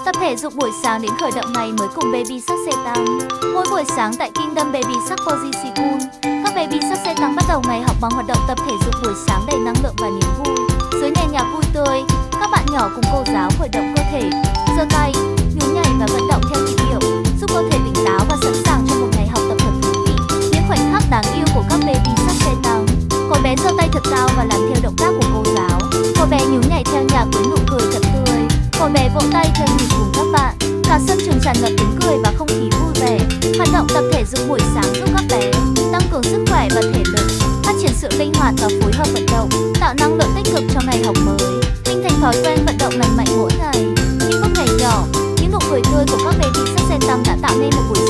Tập thể dục buổi sáng đến khởi động ngày mới cùng Baby Shark xe tăng. Mỗi buổi sáng tại Kingdom Baby Shark Position School, các Baby Shark xe tăng bắt đầu ngày học bằng hoạt động tập thể dục buổi sáng đầy năng lượng và niềm vui. Dưới nền nhạc vui tươi, các bạn nhỏ cùng cô giáo khởi động cơ thể, giơ tay, nhún nhảy và vận động theo nhịp điệu, giúp cơ thể tỉnh táo và sẵn sàng cho một ngày học tập thật thú vị. Những khoảnh khắc đáng yêu của các Baby Shark xe tăng. Cô bé giơ tay thật cao và làm theo động tác của cô giáo. Cô bé nhún nhảy theo nhạc với nụ cười thật tươi. Cô bé vỗ tay theo nhịp cùng các bạn. Cả sân trường tràn ngập tiếng cười và không khí vui vẻ. Hoạt động tập thể dục buổi sáng giúp các bé tăng cường sức khỏe và thể lực, phát triển sự linh hoạt và phối hợp vận động, tạo năng lượng tích cực cho ngày học mới, hình thành thói quen vận động lành mạnh mỗi ngày. Những bước nhảy nhỏ, những nụ cười tươi của các Baby Shark xe tăng đã tạo nên một buổi